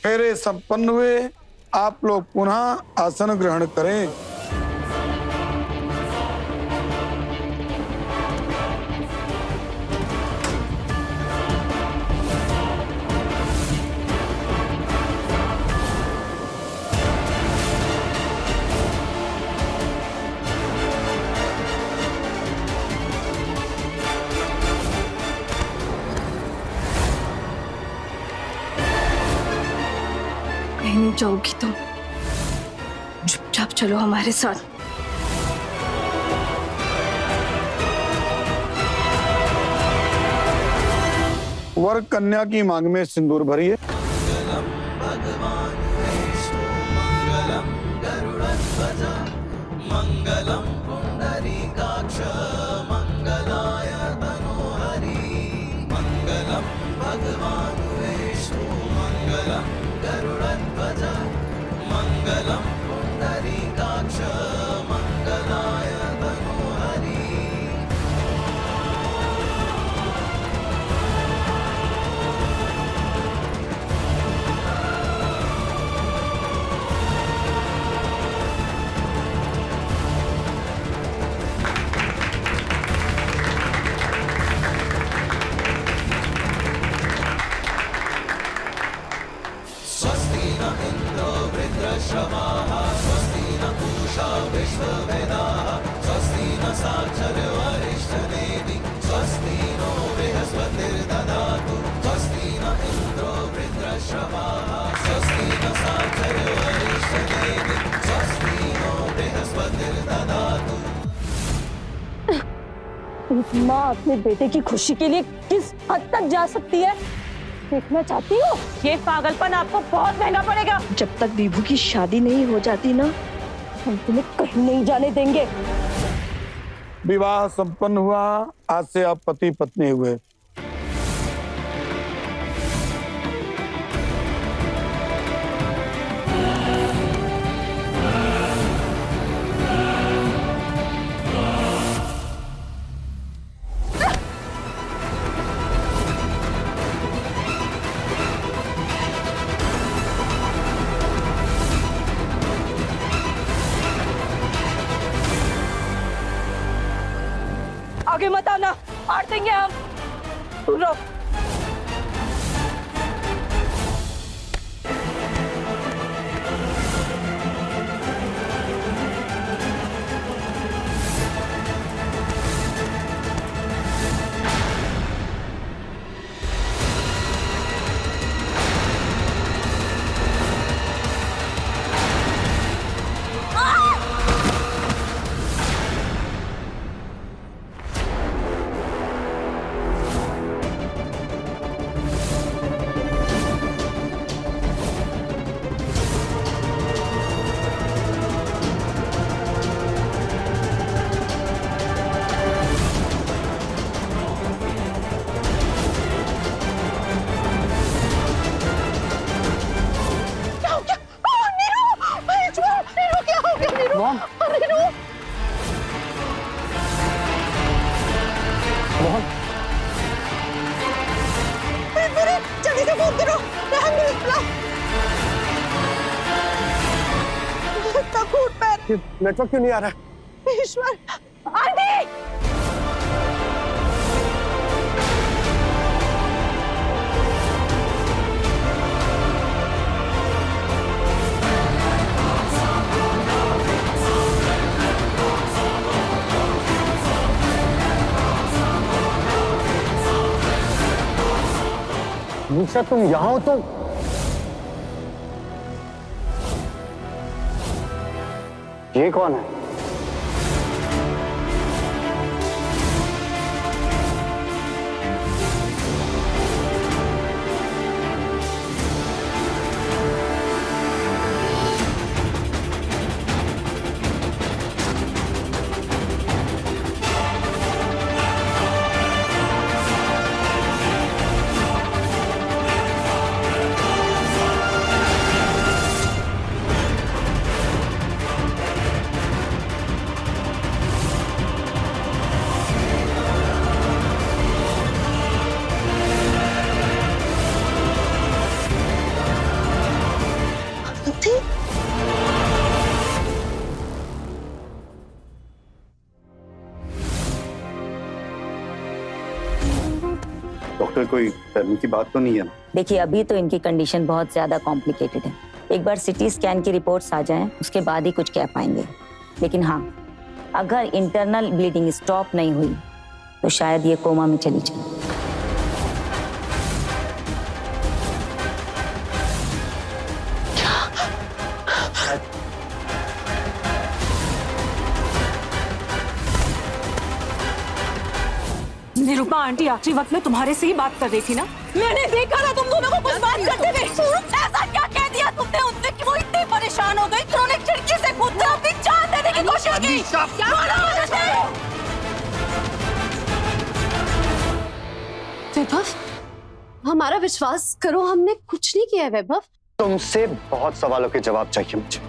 फेरे संपन्न हुए। आप लोग पुनः आसन ग्रहण करें। नहीं जाओगी तो चुपचाप चलो हमारे साथ। वर कन्या की मांग में सिंदूर भरिए। मंगलम पुंडरीकाक्ष मंगलाय तनोहरि मंगलम भगवान विष्णु मंगलम गरुड़ध्वज मंगलम पुंडरीकाक्ष मंगलाय तनोहरि। स्वस्ति न इंद्रो वृत्रश्रवाः स्वस्ति न पूषा विश्ववेदाः स्वस्ति न साक्षरो अरिष्टनेमि स्वस्ति नो बृहस्पतिर्ददातु स्वस्ति न इंद्रो वृत्रश्रवाः स्वस्ति न साक्षरो अरिष्टनेमि स्वस्ति नो बृहस्पतिर्ददातु। माँ अपने बेटे की खुशी के लिए किस हद तक जा सकती है देखना चाहती हो? ये पागलपन आपको बहुत महंगा पड़ेगा। जब तक विभू की शादी नहीं हो जाती ना, हम तुम्हें कहीं नहीं जाने देंगे। विवाह संपन्न हुआ। आज से आप पति पत्नी हुए। आगे मत आना, मार देंगे हम। दूर रहो। जल्दी से फोन करो। नेटवर्क क्यों नहीं आ रहा है? ईश्वर, आंटी! निशा तुम यहाँ हो तो ये कौन है? डॉक्टर कोई डरने की बात तो नहीं है ना? देखिए अभी तो इनकी कंडीशन बहुत ज्यादा कॉम्प्लिकेटेड है। एक बार सिटी स्कैन की रिपोर्ट्स आ जाएं, उसके बाद ही कुछ कह पाएंगे। लेकिन हाँ, अगर इंटरनल ब्लीडिंग स्टॉप नहीं हुई तो शायद ये कोमा में चली जाए। निरूपा आंटी आखिरी वक्त में तुम्हारे से ही बात कर रही थी ना? मैंने देखा ना तुम दोनों को कुछ बात करते हुए। ऐसा क्या कह दिया तुमने उनसे कि वो इतनी परेशान हो गई कि उन्होंने खिड़की से कूद कर अपनी जान देने की कोशिश की? क्या वैभव, हमारा विश्वास करो, हमने कुछ नहीं किया है वैभव। तुमसे बहुत सवालों के जवाब चाहिए मुझे।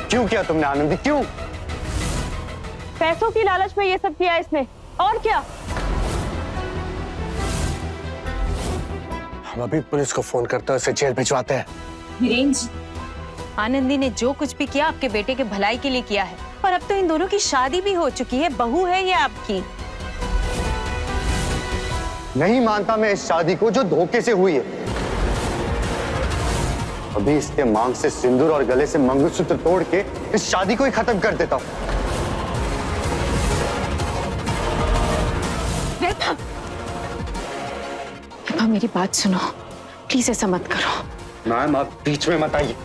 क्यों किया तुमने आनंदी, क्यों? पैसों की लालच में ये सब किया इसने, और क्या? हम अभी पुलिस को फोन करते हैं, उसे जेल भिजवाते हैं। वीरेंद्र, आनंदी ने जो कुछ भी किया आपके बेटे के भलाई के लिए किया है, और अब तो इन दोनों की शादी भी हो चुकी है, बहू है ये आपकी। नहीं मानता मैं इस शादी को जो धोखे से हुई है। अभी इसके मांग से सिंदूर और गले से मंगलसूत्र तोड़ के इस शादी को ही खत्म कर देता हूं। वैभव, मेरी बात सुनो, प्लीज ऐसा मत करो। मैम आप बीच में मत आइए।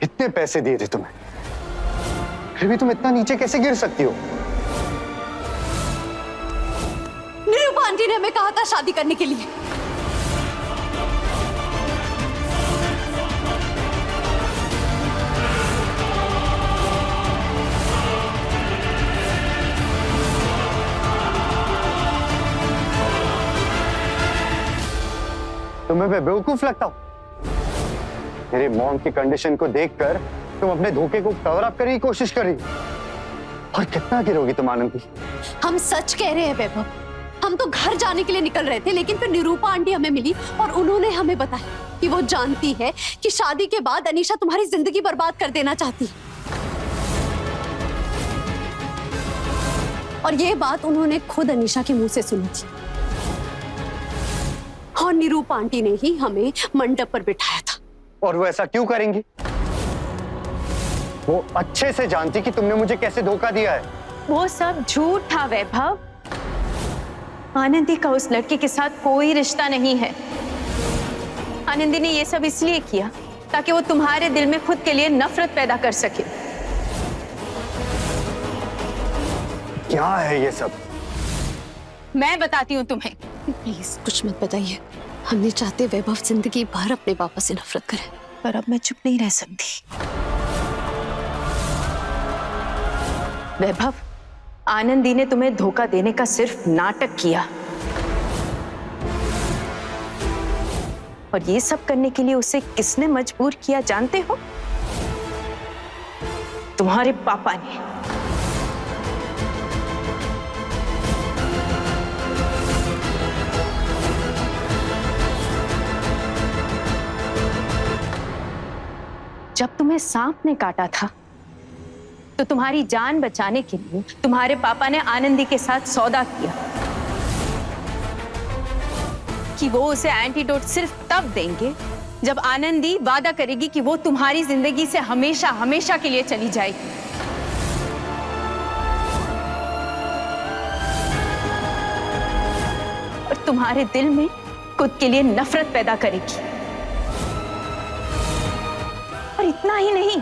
इतने पैसे दिए थे तुम्हें, फिर भी तुम इतना नीचे कैसे गिर सकती हो? निरूपा आंटी ने हमें कहा था शादी करने के लिए। तुम्हें मैं बेवकूफ लगता हूं? मेरे मॉम की कंडीशन को देखकर तुम अपने धोखे को कवर अप करने की कोशिश कर रही हो। और कितना गिरोगी तुम आनंदी? हम सच कह रहे हैं वैभव, हम तो घर जाने के लिए निकल रहे थे, लेकिन फिर निरूपा आंटी हमें मिली और उन्होंने हमें बताया कि वो जानती है कि शादी के बाद अनीशा तुम्हारी जिंदगी बर्बाद कर देना चाहती है। और ये बात उन्होंने खुद अनीशा के मुंह से सुनी थी, और निरूपा आंटी ने ही हमें मंडप पर बिठाया था। और वो ऐसा क्यों करेंगी? वो अच्छे से जानती कि तुमने मुझे कैसे धोखा दिया है। वो सब झूठ था वैभव। आनंदी का उस लड़के के साथ कोई रिश्ता नहीं है। आनंदी ने ये सब इसलिए किया ताकि वो तुम्हारे दिल में खुद के लिए नफरत पैदा कर सके। क्या है ये सब? मैं बताती हूँ तुम्हें। प्लीज कुछ मत बताइए, हम नहीं चाहते वैभव जिंदगी भर अपने पापा से नफरत करे। पर अब मैं चुप नहीं रह सकती। वैभव, आनंदी ने तुम्हें धोखा देने का सिर्फ नाटक किया, और ये सब करने के लिए उसे किसने मजबूर किया जानते हो? तुम्हारे पापा ने। जब तुम्हें सांप ने काटा था तो तुम्हारी जान बचाने के लिए तुम्हारे पापा ने आनंदी के साथ सौदा किया कि वो उसे एंटीडोट सिर्फ तब देंगे जब आनंदी वादा करेगी कि वो तुम्हारी जिंदगी से हमेशा हमेशा के लिए चली जाएगी। और तुम्हारे दिल में खुद के लिए नफरत पैदा करेगी। और इतना ही नहीं,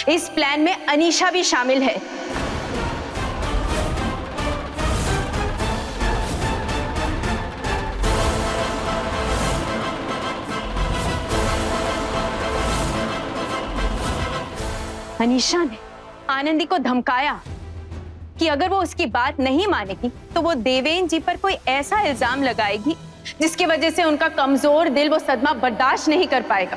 इस प्लान में अनीशा भी शामिल है। अनीशा ने आनंदी को धमकाया कि अगर वो उसकी बात नहीं मानेगी तो वो देवेन जी पर कोई ऐसा इल्जाम लगाएगी जिसकी वजह से उनका कमजोर दिल वो सदमा बर्दाश्त नहीं कर पाएगा।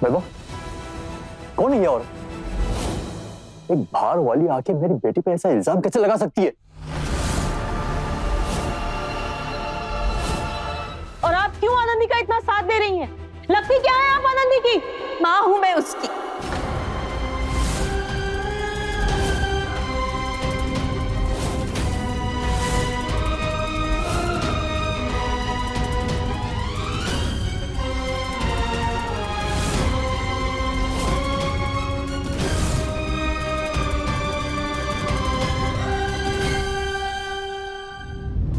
वैभव, कौन है ये औरत? एक बाहर वाली आके मेरी बेटी पे ऐसा इल्जाम कैसे लगा सकती है? और आप क्यों आनंदी का इतना साथ दे रही हैं? लगती क्या है आप आनंदी की? माँ हूं मैं उसकी।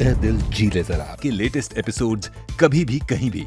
ए दिल जी ले जरा के लेटेस्ट एपिसोड्स कभी भी कहीं भी